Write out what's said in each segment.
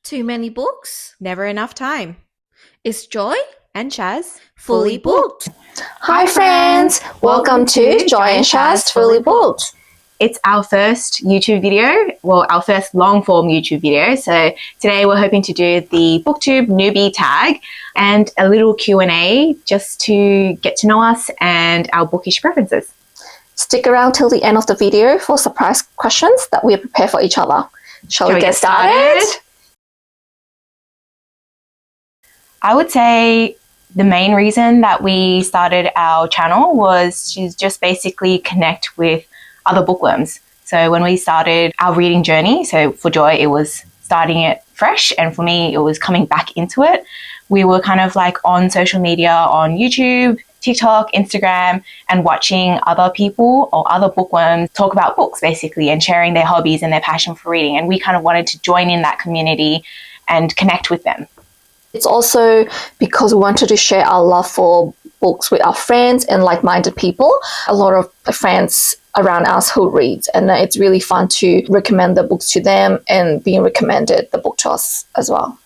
Too many books? Never enough time. It's Joy And Shaz, fully booked. Hi friends, welcome to Joy and Shaz Fully Booked. It's our first YouTube video, well, our first long-form YouTube video. So today we're hoping to do the BookTube Newbie Tag and a little Q&A just to get to know us and our bookish preferences. Stick around till the end of the video for surprise questions that we prepare for each other. Shall we get started? I would say the main reason that we started our channel was to just basically connect with other bookworms. So when we started our reading journey, so for Joy, it was starting it fresh, and for me, it was coming back into it. We were kind of like on social media, on YouTube, TikTok, Instagram, and watching other people or other bookworms talk about books basically and sharing their hobbies and their passion for reading. And we kind of wanted to join in that community and connect with them. It's also because we wanted to share our love for books with our friends and like-minded people. A lot of friends around us who read, and it's really fun to recommend the books to them and being recommended the book to us as well.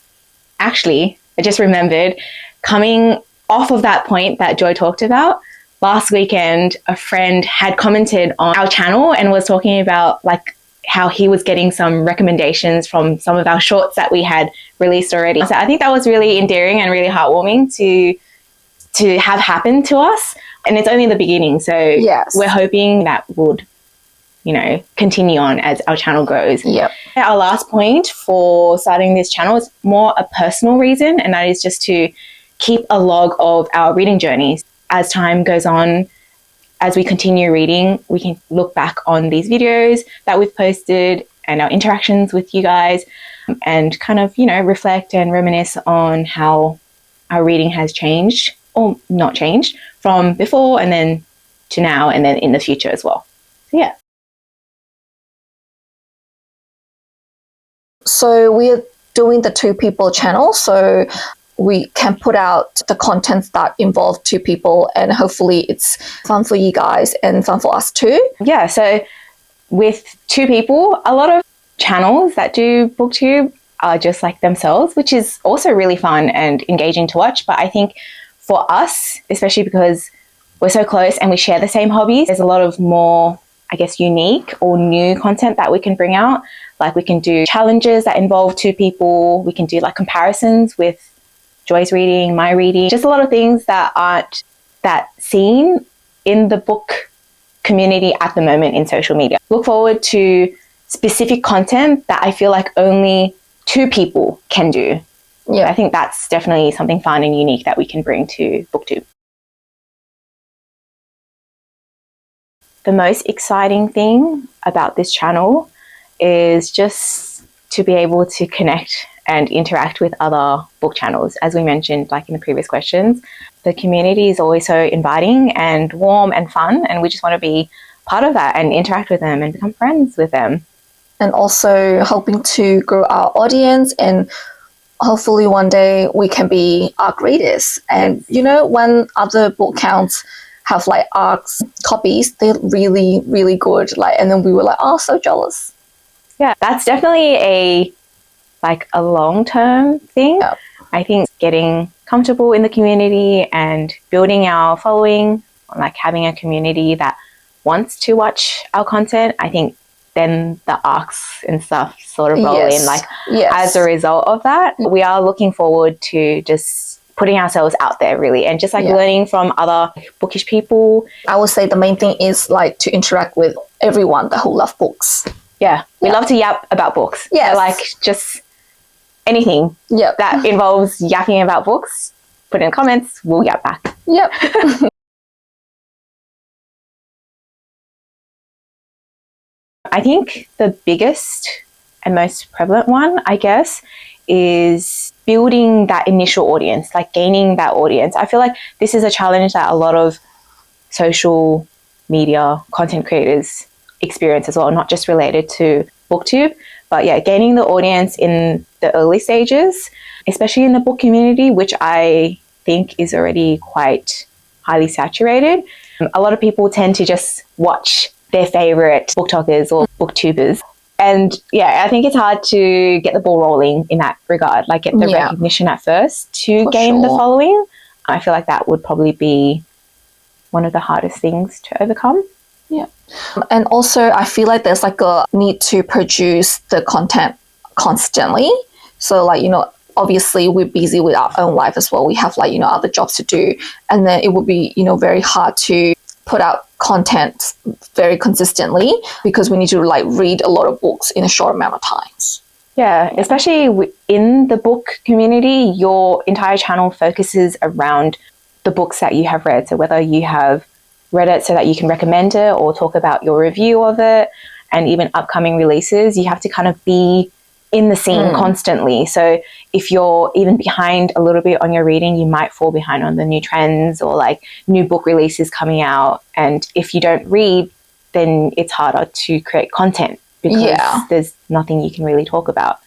Actually, I just remembered, coming off of that point that Joy talked about, last weekend a friend had commented on our channel and was talking about like how he was getting some recommendations from some of our shorts that we had released already. So I think that was really endearing and really heartwarming to have happen to us. And it's only the beginning. So yes, we're hoping that would, continue on as our channel grows. Yep. Our last point for starting this channel is more a personal reason, and that is just to keep a log of our reading journeys. As time goes on, as we continue reading, we can look back on these videos that we've posted and our interactions with you guys and kind of, reflect and reminisce on how our reading has changed or not changed from before and then to now and then in the future as well. So, yeah. So we're doing the two people channel. So we can put out the contents that involve two people, and hopefully it's fun for you guys and fun for us too. Yeah, so with two people, a lot of channels that do BookTube are just like themselves, which is also really fun and engaging to watch. But I think for us, especially because we're so close and we share the same hobbies, there's a lot of more, I guess, unique or new content that we can bring out. Like we can do challenges that involve two people. We can do like comparisons with Joy's reading, my reading, just a lot of things that aren't that seen in the book community at the moment in social media. Look forward to specific content that I feel like only two people can do. Yeah, I think that's definitely something fun and unique that we can bring to BookTube. The most exciting thing about this channel is just to be able to connect and interact with other book channels. As we mentioned, like in the previous questions, the community is always so inviting and warm and fun, and we just want to be part of that and interact with them and become friends with them. And also helping to grow our audience, and hopefully one day we can be ARC readers. And when other book counts have like ARCs copies, they're really, really good. And then we were like, oh, so jealous. Yeah, that's definitely a long-term thing. Yep. I think getting comfortable in the community and building our following, like having a community that wants to watch our content, I think then the arcs and stuff sort of roll in as a result of that. We are looking forward to just putting ourselves out there really and just learning from other bookish people. I would say the main thing is to interact with everyone who love books. Yeah, we love to yap about books. Yeah, so just anything that involves yapping about books, put in the comments, we'll yap back. Yep. I think the biggest and most prevalent one, I guess, is building that initial audience, gaining that audience. I feel like this is a challenge that a lot of social media content creators experience as well, not just related to BookTube, but gaining the audience in the early stages, especially in the book community, which I think is already quite highly saturated. A lot of people tend to just watch their favorite BookTokers or BookTubers And yeah, I think it's hard to get the ball rolling in that regard, like get the recognition at first to gain the following. I feel like that would probably be one of the hardest things to overcome. Yeah. And also I feel like there's like a need to produce the content constantly. So like, you know, obviously we're busy with our own life as well. We have like, you know, other jobs to do. And then it would be, you know, very hard to put out content very consistently because we need to like read a lot of books in a short amount of times. Yeah, especially in the book community, your entire channel focuses around the books that you have read. So whether you have read it so that you can recommend it or talk about your review of it, and even upcoming releases, you have to kind of be in the scene constantly. So if you're even behind a little bit on your reading, you might fall behind on the new trends or like new book releases coming out. And if you don't read, then it's harder to create content because there's nothing you can really talk about.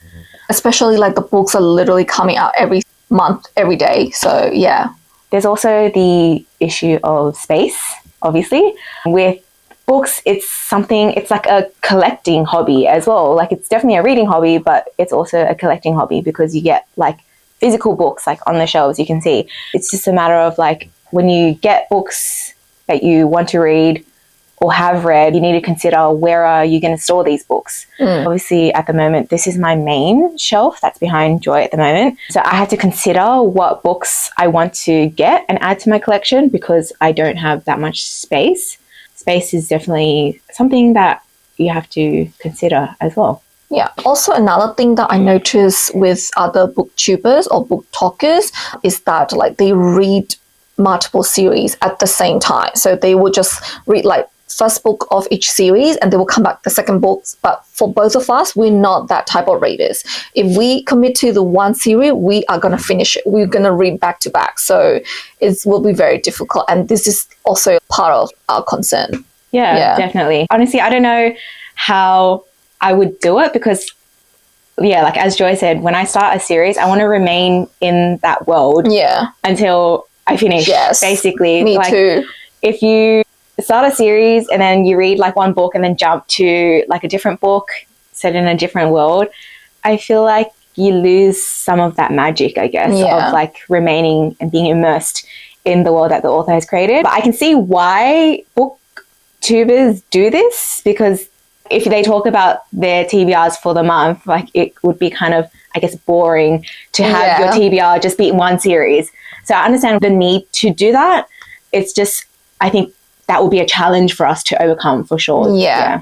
Especially like the books are literally coming out every month, every day. So yeah. There's also the issue of space, obviously. With books, it's like a collecting hobby as well. Like it's definitely a reading hobby, but it's also a collecting hobby because you get like physical books like on the shelves you can see. It's just a matter of like when you get books that you want to read or have read, you need to consider where are you going to store these books. Obviously at the moment, this is my main shelf that's behind Joy at the moment. So I had to consider what books I want to get and add to my collection because I don't have that much space. Space is definitely something that you have to consider as well. Yeah. Also, another thing that I notice with other booktubers or book talkers is that like they read multiple series at the same time. So they will just read like first book of each series and they will come back the second book. But for both of us, we're not that type of readers. If we commit to the one series, we are going to finish it. We're going to read back to back. So it will be very difficult. And this is also part of our concern. Yeah, definitely. Honestly, I don't know how I would do it because, like as Joy said, when I start a series, I want to remain in that world until I finish. Yes, basically. Me too. If you start a series and then you read like one book and then jump to like a different book set in a different world, I feel like you lose some of that magic, I guess, of like remaining and being immersed in the world that the author has created. But I can see why booktubers do this because if they talk about their TBRs for the month, like it would be kind of, I guess, boring to have your TBR just be in one series. So I understand the need to do that. It's just, I think that will be a challenge for us to overcome for sure. Yeah.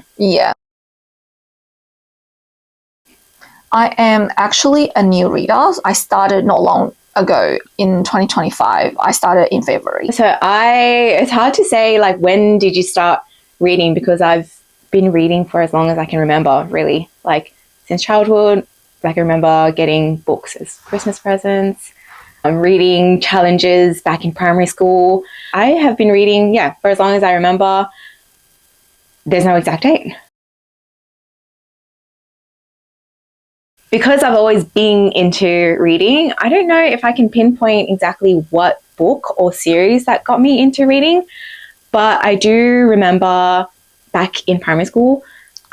I am actually a new reader. I started not long ago in 2025. I started in February. So it's hard to say like when did you start reading because I've been reading for as long as I can remember, really. Like since childhood, like I remember getting books as Christmas presents. I'm reading challenges back in primary school. I have been reading, for as long as I remember. There's no exact date. Because I've always been into reading, I don't know if I can pinpoint exactly what book or series that got me into reading, but I do remember back in primary school,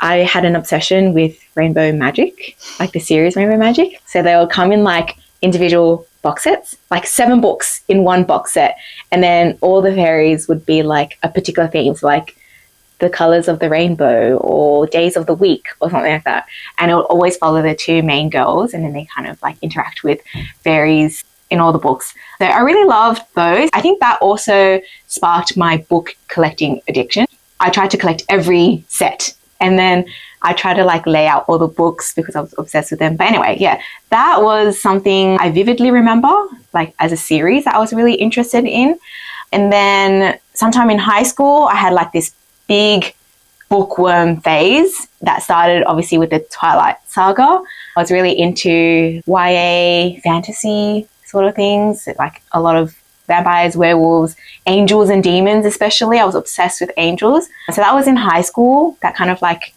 I had an obsession with Rainbow Magic, like the series Rainbow Magic. So they would come in like individual box sets, like 7 books in one box set. And then all the fairies would be like a particular theme, so like the colors of the rainbow or days of the week or something like that. And it would always follow the 2 main girls and then they kind of like interact with fairies in all the books. So I really loved those. I think that also sparked my book collecting addiction. I tried to collect every set and then I tried to like lay out all the books because I was obsessed with them. But anyway, that was something I vividly remember, like as a series that I was really interested in. And then sometime in high school, I had like this big bookworm phase that started obviously with the Twilight Saga. I was really into YA fantasy sort of things, like a lot of vampires, werewolves, angels and demons especially. I was obsessed with angels. So that was in high school. That kind of like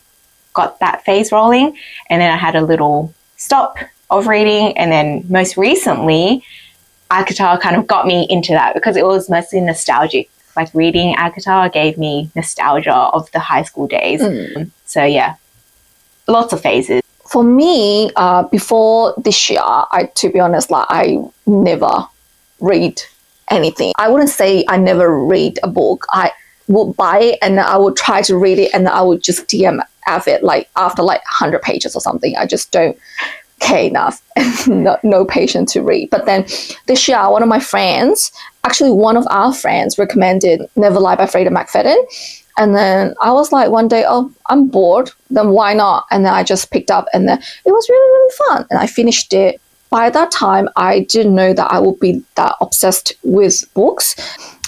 got that phase rolling. And then I had a little stop of reading. And then most recently, ACOTAR kind of got me into that because it was mostly nostalgic. Like reading ACOTAR gave me nostalgia of the high school days. So lots of phases. For me, before this year, to be honest, like I never read anything. I wouldn't say I never read a book. I would buy it and I would try to read it and I would just DMF it like after like 100 pages or something. I just don't care enough and no patience to read. But then this year, one of my friends, actually one of our friends recommended Never Lie by Freda McFadden. And then I was like one day, oh, I'm bored, then why not? And then I just picked up and then it was really, really fun. And I finished it. By that time, I didn't know that I would be that obsessed with books.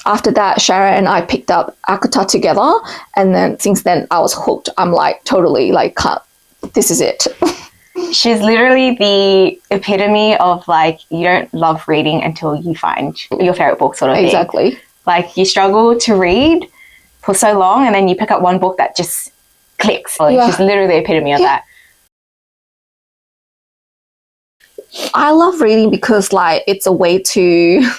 After that, Sharon and I picked up Akuta together. And then since then, I was hooked. I'm like totally like, this is it. She's literally the epitome of like, you don't love reading until you find your favorite book sort of thing. Exactly. Like you struggle to read for so long and then you pick up one book that just clicks. Like, Yeah. She's literally the epitome of that. I love reading because like it's a way to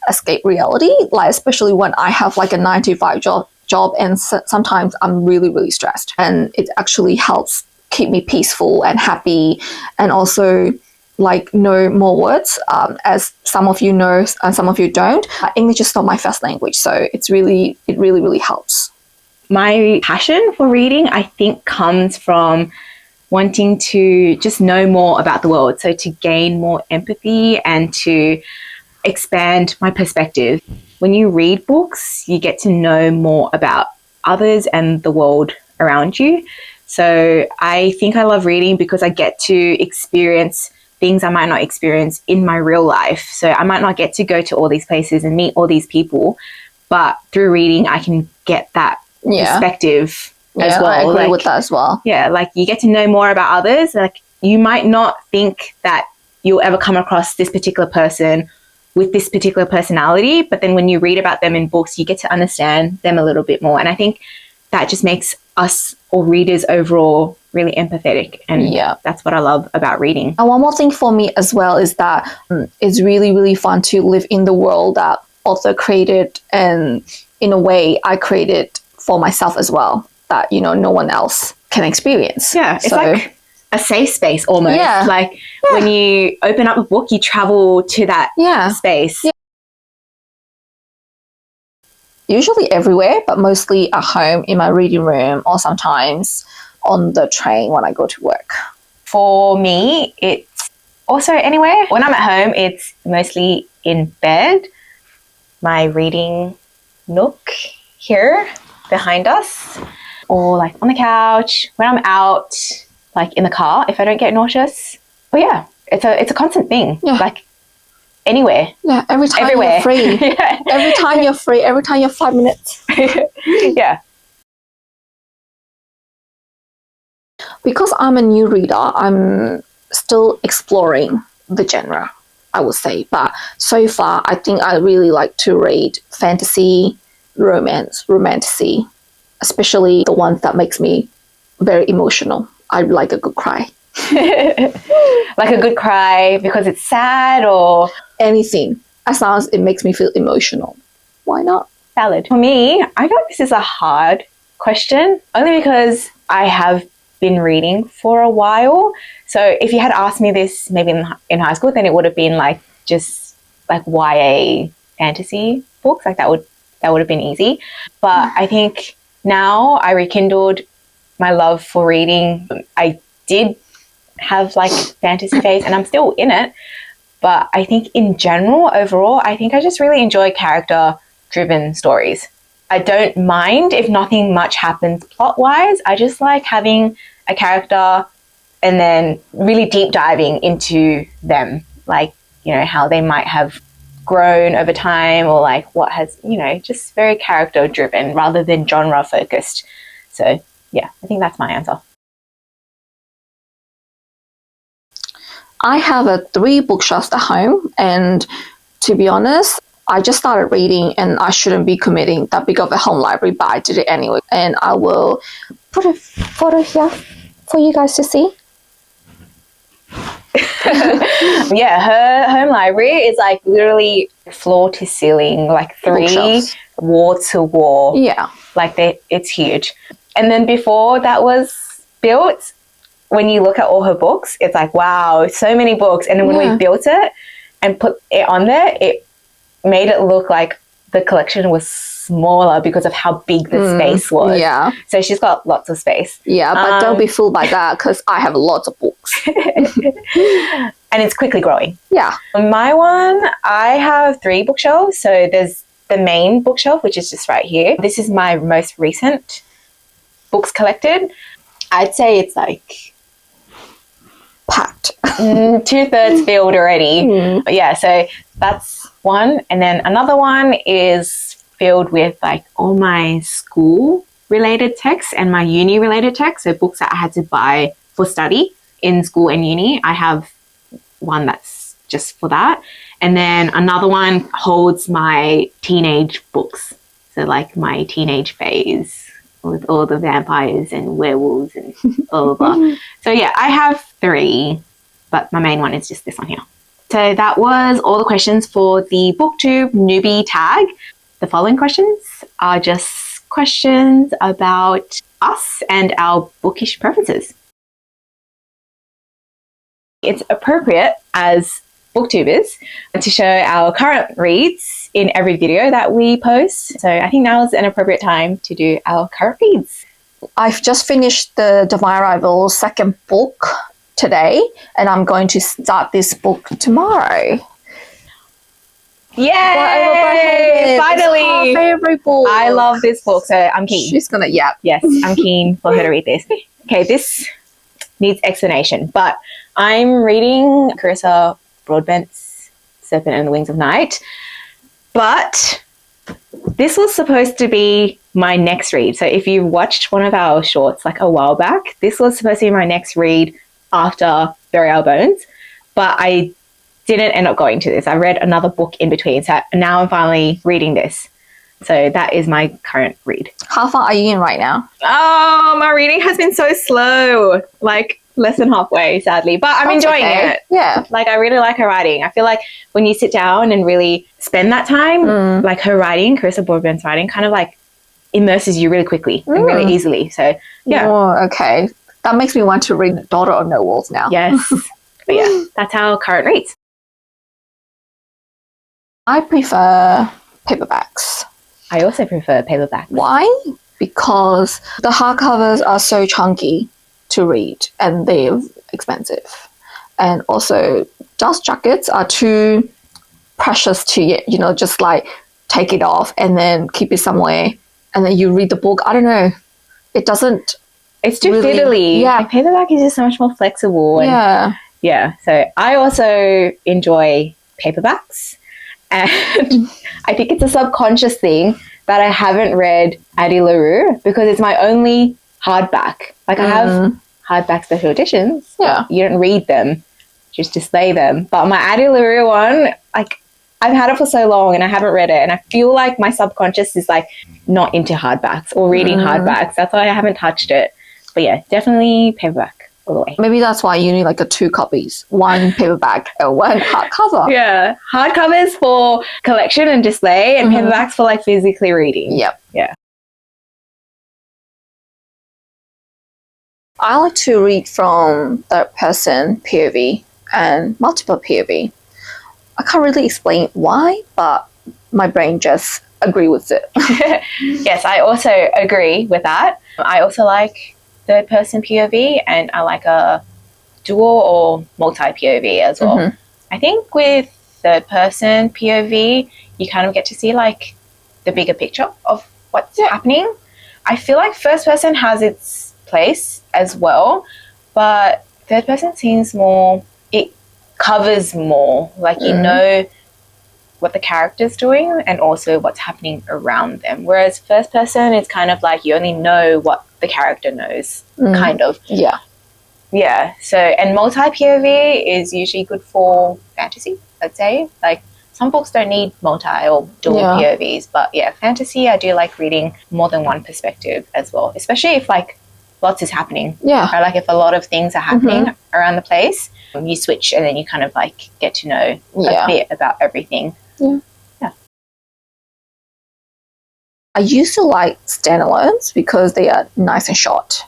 escape reality, like especially when I have like a 9 to 5 job and sometimes I'm really, really stressed, and it actually helps keep me peaceful and happy, and also like know more words, as some of you know and some of you don't. English is not my first language, so it really, really helps. My passion for reading, I think, comes from wanting to just know more about the world. So to gain more empathy and to expand my perspective. When you read books, you get to know more about others and the world around you. So I think I love reading because I get to experience things I might not experience in my real life. So I might not get to go to all these places and meet all these people, but through reading, I can get that perspective as well. I agree with that as well. Yeah, like you get to know more about others. Like you might not think that you'll ever come across this particular person with this particular personality, but then when you read about them in books, you get to understand them a little bit more. And I think that just makes us or readers overall really empathetic. And that's what I love about reading. And one more thing for me as well is that it's really, really fun to live in the world that author created, and in a way I created for myself as well, that, you know, no one else can experience. Yeah, it's like a safe space almost. Yeah. Like when you open up a book, you travel to that space. Yeah. Usually everywhere, but mostly at home in my reading room or sometimes on the train when I go to work. For me, it's also anywhere. When I'm at home, it's mostly in bed. My reading nook here behind us, or like on the couch. When I'm out, like in the car, if I don't get nauseous. But yeah, it's a constant thing. Yeah. Like anywhere. Yeah, every time Everywhere. you're free. Every time you're free, every time you're 5 minutes. Yeah. Because I'm a new reader, I'm still exploring the genre, I would say. But so far, I think I really like to read fantasy, romance, romantasy, especially the ones that makes me very emotional. I like a good cry. Like a good cry because it's sad or anything, as long as it makes me feel emotional. Why not? Valid. For me, I feel like this is a hard question, only because I have been reading for a while. So if you had asked me this maybe in high school, then it would have been like just like YA fantasy books. Like that would have been easy. But I think now I rekindled my love for reading. I did have like fantasy phase and I'm still in it. But I think in general, overall, I think I just really enjoy character-driven stories. I don't mind if nothing much happens plot-wise. I just like having a character and then really deep diving into them. Like, you know, how they might have grown over time, or like what has, you know, just very character-driven rather than genre-focused. So, yeah, I think that's my answer. I have 3 bookshelves at home, and to be honest, I just started reading and I shouldn't be committing that big of a home library, but I did it anyway. And I will put a photo here for you guys to see. Yeah, her home library is like literally floor to ceiling, like 3 bookshelves. Wall to wall. Yeah. Like it's huge. And then before that was built, when you look at all her books, it's like, wow, so many books. And then when we built it and put it on there, it made it look like the collection was smaller because of how big the space was. Yeah. So she's got lots of space. Yeah, but don't be fooled by that because I have lots of books. And it's quickly growing. Yeah. My one, I have 3 bookshelves. So there's the main bookshelf, which is just right here. This is my most recent books collected. I'd say it's like Packed. 2/3 filled already. But yeah, so that's one. And then another one is filled with like all my school related texts and my uni related texts. So books that I had to buy for study in school and uni. I have one that's just for that. And then another one holds my teenage books. So like my teenage phase with all the vampires and werewolves and blah, blah, blah. So yeah, I have 3, but my main one is just this one here. So that was all the questions for the BookTube Newbie Tag. The following questions are just questions about us and our bookish preferences. It's appropriate as booktubers to show our current reads in every video that we post. So I think now is an appropriate time to do our current reads. I've just finished the Divine Rival second book today, and I'm going to start this book tomorrow. Yay! Finally! It's her favorite book. I love this book, so I'm keen. She's gonna yap. Yes, I'm keen for her to read this. Okay, this needs explanation, but I'm reading Carissa Broadbent's Serpent and the Wings of Night, but this was supposed to be my next read. So if you watched one of our shorts like a while back, this was supposed to be my next read after Bury Our Bones, but I didn't end up going to this. I read another book in between, so now I'm finally reading this. So that is my current read. How far are you in right now? Oh, my reading has been so slow, like less than halfway, sadly, but I'm enjoying it. Yeah. Like, I really like her writing. I feel like when you sit down and really spend that time, like her writing, Carissa Broadbent's writing, kind of like immerses you really quickly and really easily. So, yeah. Oh, okay. That makes me want to read Daughter of No Walls now. Yes. But yeah, that's our current reads. I prefer paperbacks. I also prefer paperbacks. Why? Because the hardcovers are so chunky to read and they're expensive. And also, dust jackets are too precious to, just like take it off and then keep it somewhere and then you read the book. I don't know. It doesn't. It's too really, fiddly. Yeah. Like, paperback is just so much more flexible. And yeah. So I also enjoy paperbacks. And I think it's a subconscious thing that I haven't read Addie LaRue because it's my only hardback. Like, I have hardback special editions. Yeah. You don't read them, just display them. But my Addie LaRue one, like, I've had it for so long and I haven't read it. And I feel like my subconscious is, like, not into hardbacks or reading hardbacks. That's why I haven't touched it. But yeah, definitely paperback all the way. Maybe that's why you need like 2 copies, 1 paperback and 1 hardcover. Yeah, hardcovers for collection and display, and paperbacks for like physically reading. Yep. Yeah. I like to read from third person POV and multiple POV. I can't really explain why, but my brain just agree with it. Yes, I also agree with that. I also like third person POV, and I like a dual or multi POV as well. I think with third person POV, you kind of get to see like the bigger picture of what's happening. I feel like first person has its place as well, but third person seems more, it covers more. Like, you know what the character's doing and also what's happening around them. Whereas first person, it's kind of like you only know what the character knows, kind of. Yeah. Yeah. So, and multi-POV is usually good for fantasy, I'd say. Like, some books don't need multi or dual POVs, but yeah, fantasy, I do like reading more than one perspective as well, especially if like lots is happening. Yeah. Or like if a lot of things are happening around the place, you switch and then you kind of like get to know a bit about everything. Yeah. I used to like standalones because they are nice and short.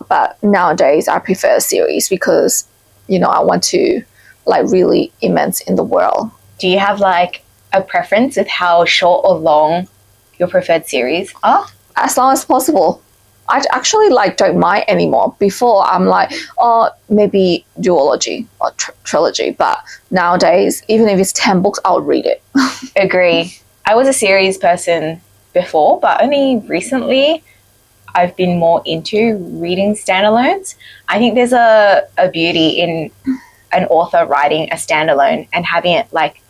But nowadays I prefer series because, you know, I want to like really immerse in the world. Do you have like a preference with how short or long your preferred series are? As long as possible. I actually like don't mind anymore. Before I'm like, oh, maybe duology or trilogy. But nowadays, even if it's 10 books, I'll read it. Agree. I was a series person before, but only recently I've been more into reading standalones. I think there's a beauty in an author writing a standalone and having it like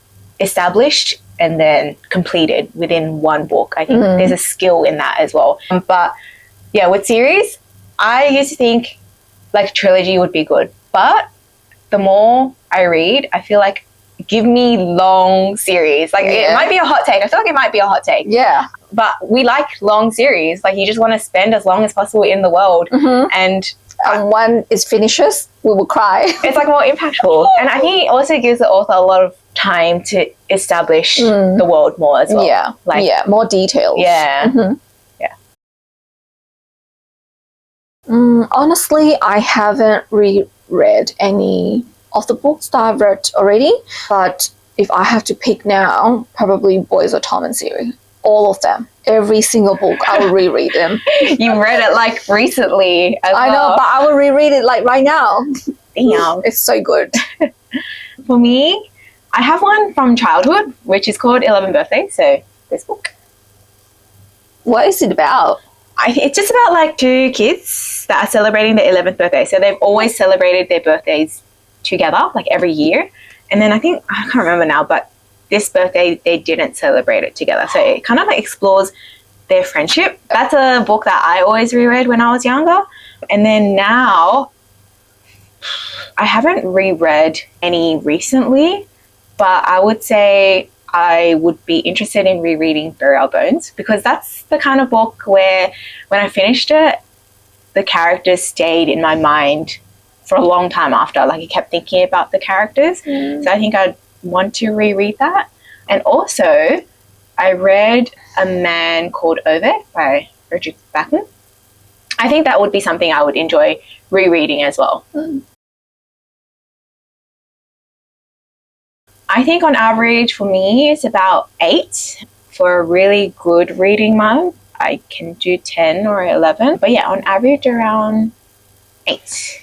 established and then completed within one book. I think there's a skill in that as well. But yeah, with series, I used to think like trilogy would be good. But the more I read, I feel like give me long series. Like it might be a hot take. I feel like it might be a hot take. Yeah. But we like long series. Like you just want to spend as long as possible in the world. And when it finishes, we will cry. it's like more impactful. And I think it also gives the author a lot of time to establish the world more as well. Yeah. Like, more details. Yeah. Yeah. Honestly, I haven't reread any of the books that I've read already. But if I have to pick now, probably Boys of Tom and series. All of them. Every single book, I will reread them. You read it like recently as I know, but I will reread it like right now. Damn. It's so good. For me, I have one from childhood, which is called 11th Birthday. So this book. What is it about? It's just about like two kids that are celebrating their 11th birthday. So they've always celebrated their birthdays together, like every year. And then I can't remember now, but this birthday they didn't celebrate it together. So it kind of like explores their friendship. That's a book that I always reread when I was younger. And then now I haven't reread any recently, but I would say I would be interested in rereading Burial Bones because that's the kind of book where when I finished it, the characters stayed in my mind for a long time after. Like I kept thinking about the characters. So I think I'd want to reread that. And also I read A Man Called Ove by Richard Batten. I think that would be something I would enjoy rereading as well. I think on average for me it's about 8. For a really good reading month I can do 10 or 11, but yeah, on average around 8.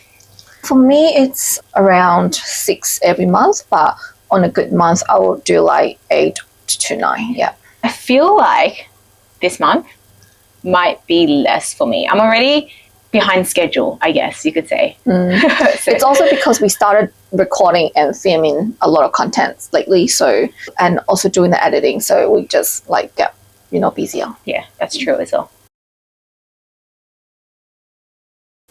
For me, it's around 6 every month, but on a good month, I will do like 8 to 9. Yeah. I feel like this month might be less for me. I'm already behind schedule, I guess you could say. So, it's also because we started recording and filming a lot of content lately, so and also doing the editing, so we just like get busier. Yeah, that's true as well.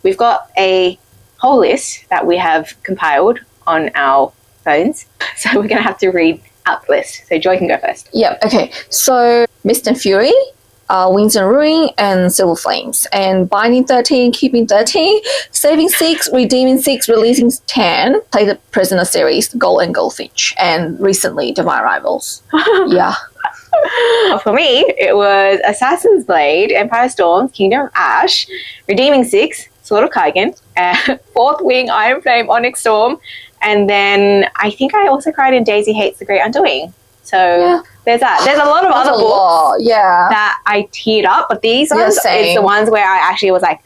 We've got a whole list that we have compiled on our phones, so we're going to have to read out the list. So Joy can go first. Yeah, okay. So Mist and Fury, Winds and Ruin, and Silver Flames, and Binding 13, Keeping 13, Saving 6, Redeeming 6, Releasing 10, Play the Prisoner series, Gold and Goldfinch, and recently Divine Rivals. Yeah. For me, it was Assassin's Blade, Empire Storms, Kingdom of Ash, Redeeming 6, Sword of Kaigen, Fourth Wing, Iron Flame, Onyx Storm, and then I think I also cried in Daisy Hates the Great Undoing. So there's that. There's a lot of other books that I teared up, but these ones is the ones where I actually was like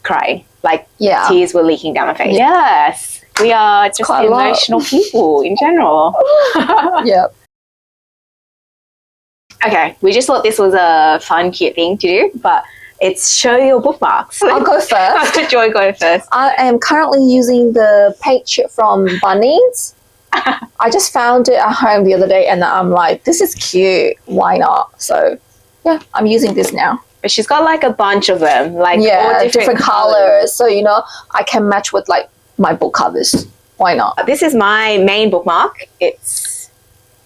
crying. Like tears were leaking down my face. Yes. We are just emotional people in general. Yeah. Okay, we just thought this was a fun, cute thing to do, but it's show your bookmarks. I'll go first. Joy, go first. I am currently using the page from Bunnings. I just found it at home the other day and I'm like, this is cute. Why not? So, yeah, I'm using this now. But she's got like a bunch of them. Like all different colors. So, I can match with like my book covers. Why not? This is my main bookmark. It's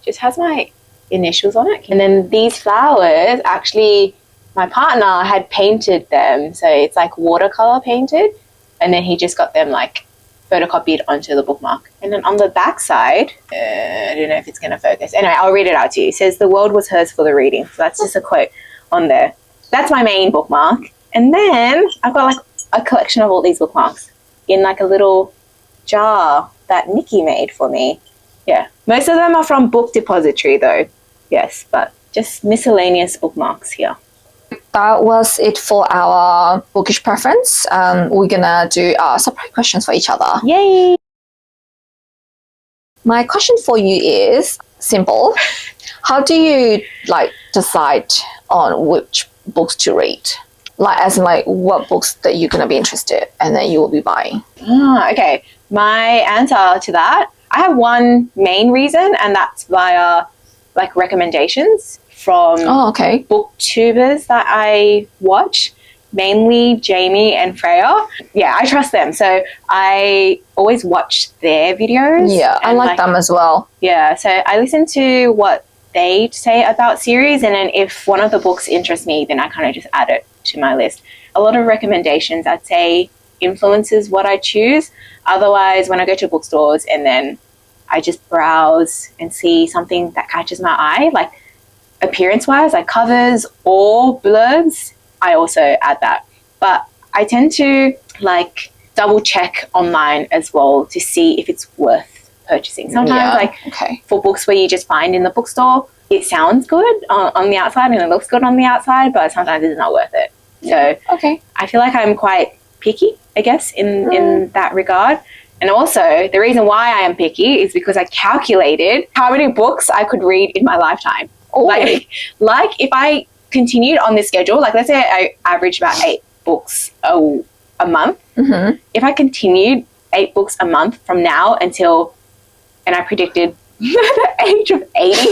just has my initials on it. And then these flowers, actually, my partner had painted them. So it's like watercolor painted. And then he just got them like photocopied onto the bookmark. And then on the back side, I don't know if it's going to focus. Anyway, I'll read it out to you. It says, "The world was hers for the reading." So that's just a quote on there. That's my main bookmark. And then I've got like a collection of all these bookmarks in like a little jar that Nikki made for me. Yeah. Most of them are from Book Depository though. Yes, but just miscellaneous bookmarks here. That was it for our bookish preference. We're gonna do separate questions for each other. Yay! My question for you is simple. How do you like decide on which books to read? Like as in like what books that you're gonna be interested and then you will be buying? Okay. My answer to that, I have one main reason, and that's via like recommendations from booktubers that I watch, mainly Jamie and Freya. Yeah, I trust them. So I always watch their videos. Yeah, I like them as well. Yeah, so I listen to what they say about series, and then if one of the books interests me, then I kind of just add it to my list. A lot of recommendations, I'd say, influences what I choose. Otherwise, when I go to bookstores and then I just browse and see something that catches my eye, like appearance-wise, like covers or blurbs, I also add that. But I tend to like double-check online as well to see if it's worth purchasing. Sometimes, for books where you just find in the bookstore, it sounds good on the outside and it looks good on the outside, but sometimes it's not worth it. So I feel like I'm quite picky, I guess, in that regard. And also, the reason why I am picky is because I calculated how many books I could read in my lifetime. Like if I continued on this schedule, like let's say I average about 8 books a month. Mm-hmm. If I continued 8 books a month from now until, and I predicted the age of 80,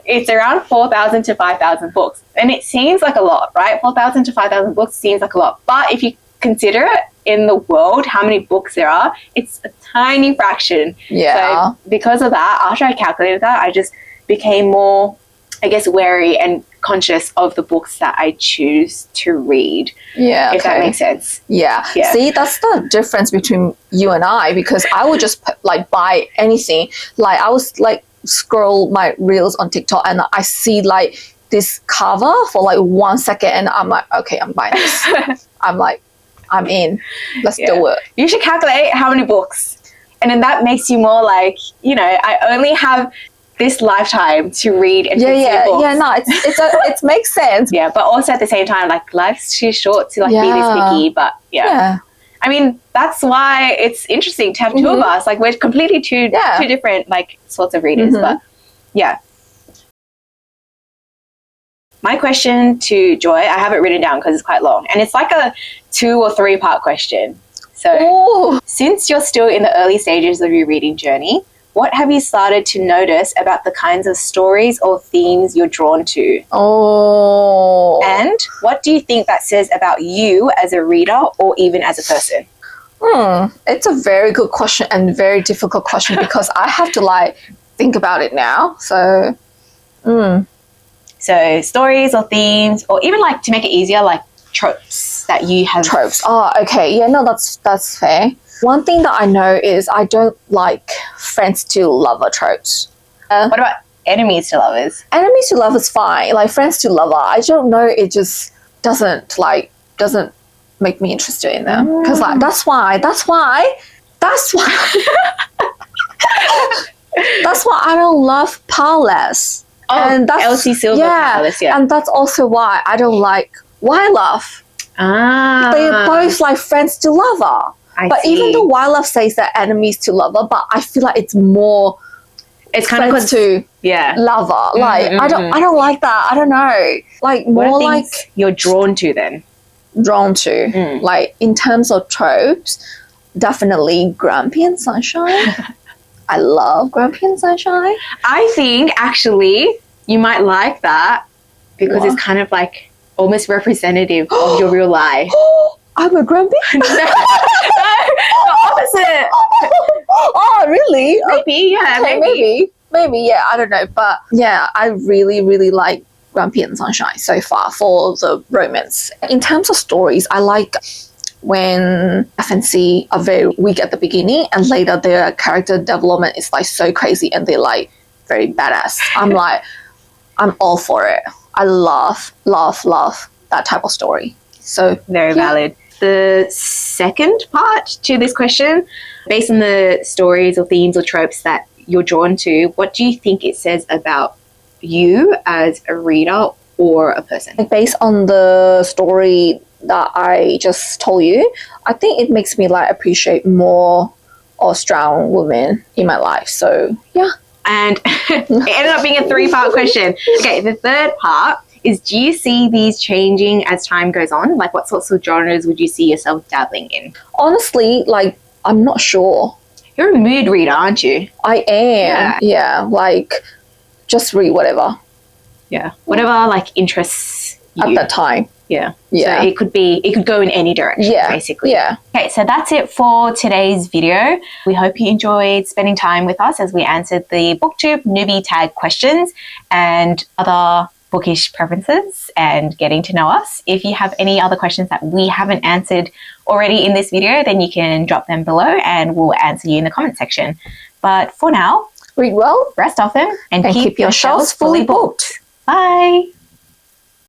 it's around 4,000 to 5,000 books. And it seems like a lot, right? 4,000 to 5,000 books seems like a lot. But if you consider it in the world, how many books there are, it's a tiny fraction. Yeah. So because of that, after I calculated that, I just became more, I guess, wary and conscious of the books that I choose to read. Yeah. If that makes sense. Yeah. See, that's the difference between you and I, because I would just like buy anything. Like I was like scroll my reels on TikTok and I see like this cover for like 1 second and I'm like, okay, I'm buying this. I'm in. Let's do it. You should calculate how many books. And then that makes you more like, you know, I only have this lifetime to read and consume books. Yeah, no, it makes sense. Yeah, but also at the same time, like life's too short to like be this picky. But yeah. I mean, that's why it's interesting to have two of us. Like we're completely two different like sorts of readers. But yeah. My question to Joy, I have it written down because it's quite long, and it's like a 2 or 3 part question. So since you're still in the early stages of your reading journey, what have you started to notice about the kinds of stories or themes you're drawn to? And what do you think that says about you as a reader or even as a person? It's a very good question and very difficult question because I have to like think about it now. So stories or themes, or even like to make it easier, like tropes that you have. Tropes. Oh, okay. Yeah, no, that's fair. One thing that I know is I don't like friends to lover tropes. What about enemies to lovers? Enemies to lovers fine. Like friends to lover, I don't know. It just doesn't make me interested in them because like that's why that's why I don't love Powerless. And that's Elsie Silver Powerless, and that's also why I don't like Why Love. They're both like friends to lover. But even though Why Love says that enemies to lover, but I feel like it's more kind of friends to lover. Like I don't like that. I don't know. Like more like you're drawn to then. Drawn to. Like in terms of tropes, definitely Grumpy and Sunshine. I love Grumpy and Sunshine. I think actually you might like that because it's kind of like almost representative of your real life. I'm a grumpy? No, the opposite. Oh, really? Maybe, Maybe, yeah, I don't know. But yeah, I really, really like Grumpy and Sunshine so far for the romance. In terms of stories, I like when F and C are very weak at the beginning and later their character development is like so crazy and they're like very badass. I'm all for it. I love that type of story. So very valid. the second part to this question. Based on the stories or themes or tropes that you're drawn to, what do you think it says about you as a reader or a person? Based on the story that I just told you, I think it makes me like appreciate more Australian women in my life. So yeah. And it ended up being a 3-part question. Okay, the third part is, do you see these changing as time goes on? Like, what sorts of genres would you see yourself dabbling in? Honestly, like, I'm not sure. You're a mood reader, aren't you? I am. Yeah, like, just read whatever Yeah. Whatever, like, interests you. at that time. Yeah. Yeah. So it could go in any direction, basically. Yeah. Okay, so that's it for today's video. We hope you enjoyed spending time with us as we answered the BookTube Newbie Tag questions and other bookish preferences and getting to know us. If you have any other questions that we haven't answered already in this video, then you can drop them below and we'll answer you in the comment section. But for now, Read well rest often and and keep your shelves fully booked. Bye.